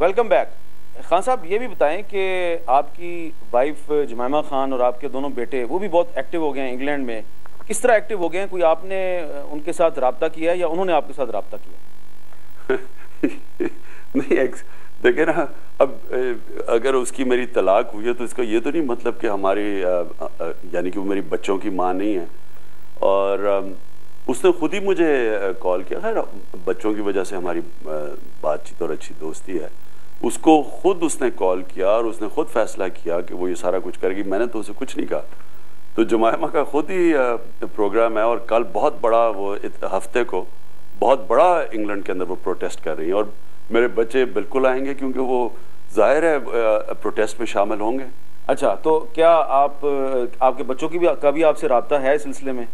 Welcome back. Khan صاحب یہ بھی بتائیں کہ آپ کی وائف جمائمہ خان اور آپ کے دونوں بیٹے وہ بھی بہت ایکٹیو ہو گئے ہیں انگلینڈ میں. کس طرح ایکٹیو ہو گئے ہیں؟ کوئی آپ نے ان کے ساتھ رابطہ کیا یا انہوں نے آپ کے ساتھ رابطہ کیا؟ نہیں دیکھیں نا، اب اگر اس کی میری طلاق ہوئی ہے تو اس کا یہ تو نہیں مطلب کہ ہماری یعنی کہ وہ میری بچوں کی ماں نہیں ہے. اور اس نے خود ہی مجھے کال کیا. خیر بچوں کی وجہ سے ہماری بات چیت اور اچھی دوستی ہے. اس کو خود اس نے کال کیا اور اس نے خود فیصلہ کیا کہ وہ یہ سارا کچھ کرے گی. میں نے تو اسے کچھ نہیں کہا. تو جمائمہ کا خود ہی پروگرام ہے اور کل بہت بڑا وہ ہفتے کو بہت بڑا انگلینڈ کے اندر وہ پروٹیسٹ کر رہی ہیں. اور میرے بچے بالکل آئیں گے کیونکہ وہ ظاہر ہے پروٹیسٹ میں شامل ہوں گے. اچھا، تو کیا آپ کے بچوں کا بھی آپ سے رابطہ ہے اس سلسلے میں؟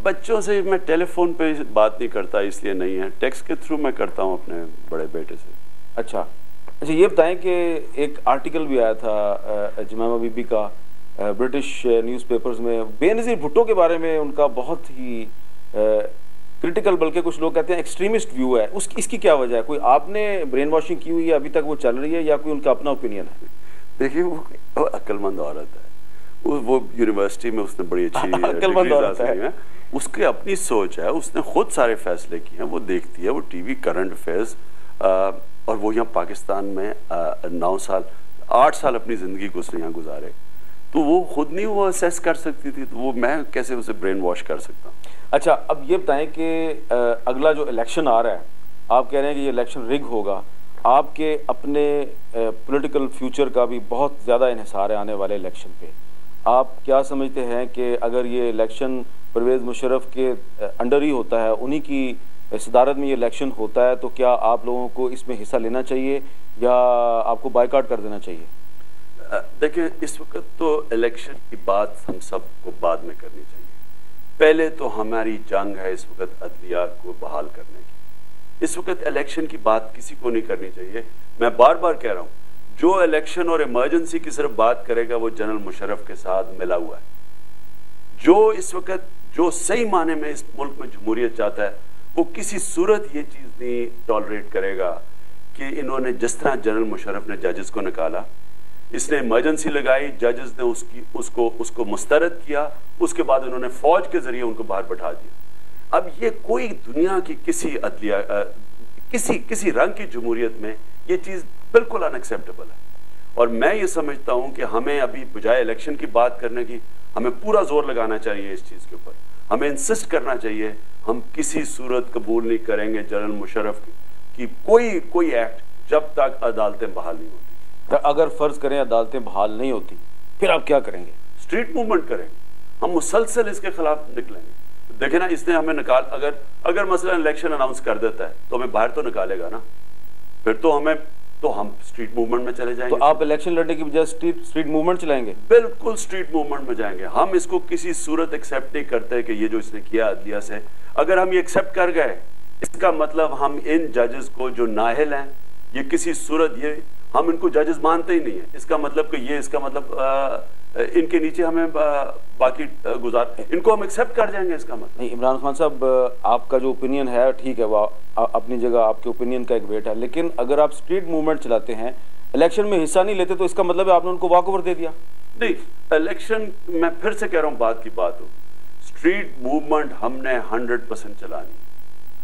بچوں سے میں ٹیلی فون پہ بات نہیں کرتا، اس لیے نہیں ہے. ٹیکسٹ کے تھرو میں کرتا ہوں اپنے بڑے بیٹے سے. اچھا یہ بتائیں کہ ایک آرٹیکل بھی آیا تھا جمائمہ بی بی کا برٹش نیوز پیپرز میں بے نظیر بھٹو کے بارے میں. ان کا بہت ہی کرٹیکل، بلکہ کچھ لوگ کہتے ہیں ایکسٹریمسٹ ویو ہے. اس کی کیا وجہ ہے؟ کوئی آپ نے برین واشنگ کی ہوئی ہے ابھی تک وہ چل رہی ہے یا کوئی ان کا اپنا اوپینین ہے؟ دیکھیے وہ عقل مند عورت ہے. وہ یونیورسٹی میں اس نے بڑی اچھی عقل مند عورت ہے. اس کی اپنی سوچ ہے. اس نے خود سارے فیصلے کیے ہیں. وہ دیکھتی ہے وہ ٹی وی کرنٹ افیئرز. اور وہ یہاں پاکستان میں 8 سال اپنی زندگی کو اس نے یہاں گزارے. تو وہ خود نہیں وہ اسیس کر سکتی تھی. تو وہ میں کیسے اسے برین واش کر سکتا ہوں؟ اچھا اب یہ بتائیں کہ اگلا جو الیکشن آ رہا ہے، آپ کہہ رہے ہیں کہ یہ الیکشن رگ ہوگا. آپ کے اپنے پولیٹیکل فیوچر کا بھی بہت زیادہ انحصار ہے آنے والے الیکشن پہ. آپ کیا سمجھتے ہیں کہ اگر یہ الیکشن پرویز مشرف کے انڈر ہی ہوتا ہے، انہی کی صدارت میں یہ الیکشن ہوتا ہے، تو کیا آپ لوگوں کو اس میں حصہ لینا چاہیے یا آپ کو بائیکاٹ کر دینا چاہیے؟ دیکھیں اس وقت تو الیکشن کی بات ہم سب کو بعد میں کرنی چاہیے. پہلے تو ہماری جنگ ہے اس وقت عدلیہ کو بحال کرنے کی. اس وقت الیکشن کی بات کسی کو نہیں کرنی چاہیے. میں بار بار کہہ رہا ہوں، جو الیکشن اور ایمرجنسی کی صرف بات کرے گا وہ جنرل مشرف کے ساتھ ملا ہوا ہے. جو اس وقت جو صحیح معنی میں اس ملک میں جمہوریت چاہتا ہے وہ کسی صورت یہ چیز نہیں ٹالریٹ کرے گا کہ انہوں نے جس طرح جنرل مشرف نے ججز کو نکالا، اس نے ایمرجنسی لگائی، ججز نے اس کو مسترد کیا، اس کے بعد انہوں نے فوج کے ذریعے ان کو باہر بٹھا دیا. اب یہ کوئی دنیا کی کسی عدلیہ کسی رنگ کی جمہوریت میں یہ چیز بالکل ان ایکسیپٹیبل ہے. اور میں یہ سمجھتا ہوں کہ ہمیں ابھی بجائے الیکشن کی بات کرنے کی ہمیں پورا زور لگانا چاہیے اس چیز کے اوپر. ہمیں انسسٹ کرنا چاہیے ہم کسی صورت قبول نہیں کریں گے جنرل مشرف کی کوئی ایکٹ جب تک عدالتیں بحال نہیں ہوتی. اگر فرض کریں عدالتیں بحال نہیں ہوتی پھر آپ کیا کریں گے؟ اسٹریٹ موومنٹ کریں گے. ہم مسلسل اس کے خلاف نکلیں گے. دیکھیں نا، اس نے ہمیں اگر مثلا الیکشن اناؤنس کر دیتا ہے تو ہمیں باہر تو نکالے گا نا. پھر تو ہم اسٹریٹ موومنٹ میں چلے جائیں گے. تو آپ الیکشن لڑنے کی بجائے اسٹریٹ موومنٹ چلائیں گے؟ بالکل اسٹریٹ موومنٹ میں جائیں گے. ہم اس کو کسی صورت ایکسیپٹ نہیں کرتے کہ یہ جو اس نے کیا عدلیہ سے، اگر ہم یہ ایکسیپٹ کر گئے اس کا مطلب ہم ان ججز کو جو نااہل ہیں، یہ کسی صورت ہم ان کو ججز مانتے ہی نہیں ہیں. اس کا مطلب کہ اس کا مطلب ان کے نیچے ہمیں باقی ان کو ہم ایکسیپٹ کر جائیں گے. اس کا مطلب نہیں. عمران خان صاحب، آپ کا جو اوپینین ہے ٹھیک ہے، وہ اپنی جگہ آپ کے اوپینین کا ایک ویٹ ہے، لیکن اگر آپ اسٹریٹ موومنٹ چلاتے ہیں، الیکشن میں حصہ نہیں لیتے، تو اس کا مطلب ہے آپ نے ان کو واک اوور دے دیا. نہیں، الیکشن میں پھر سے کہہ رہا ہوں، بات کی بات ہو، اسٹریٹ موومنٹ ہم نے 100% چلانی.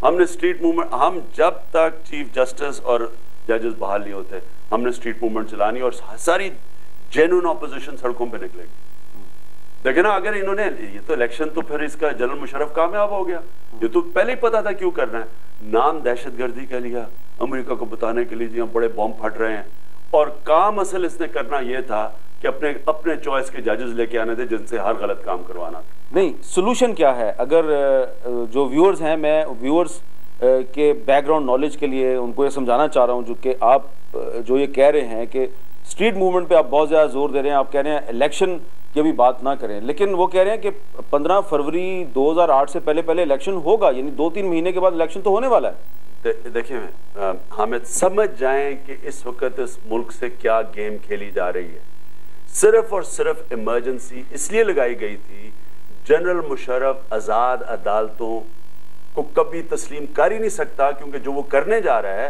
ہم نے اسٹریٹ موومنٹ، ہم جب تک چیف جسٹس اور ججز بحال نہیں ہوتے ہم نے اسٹریٹ موومنٹ چلانی اور ساری جینوئن اپوزیشن سڑکوں پہ نکلے گی. دیکھیں نا، اگر انہوں نے یہ تو الیکشن تو پھر اس کا جنرل مشرف کامیاب ہو گیا. یہ تو پہلے ہی پتا تھا کیوں کرنا ہے. نام دہشت گردی کا لیا امریکہ کو بتانے کے لیے جی ہم بڑے بم پھٹ رہے ہیں، اور کام اصل اس نے کرنا یہ تھا کہ اپنے چوائس کے ججز لے کے آنے تھے جن سے ہر غلط کام کروانا تھا. نہیں، سولوشن کیا ہے؟ اگر جو ویورز ہیں، میں ویورز کے بیک گراؤنڈ نالج کے لیے ان کو یہ سمجھانا چاہ رہا ہوں، جو کہ آپ جو یہ کہہ رہے ہیں کہ اسٹریٹ موومنٹ پہ آپ بہت زیادہ زور دے رہے ہیں، آپ کہہ رہے ہیں الیکشن کی ابھی بات نہ کریں، لیکن وہ کہہ رہے ہیں کہ 15 فروری 2008 سے پہلے الیکشن ہوگا، یعنی 2-3 مہینے کے بعد الیکشن تو ہونے والا ہے. دیکھیں ہمیں سمجھ جائیں کہ اس وقت اس ملک سے کیا گیم کھیلی جا رہی ہے. صرف اور صرف ایمرجنسی اس لیے لگائی گئی تھی، جنرل مشرف آزاد عدالتوں کو کبھی تسلیم کر ہی نہیں سکتا، کیونکہ جو وہ کرنے جا رہا ہے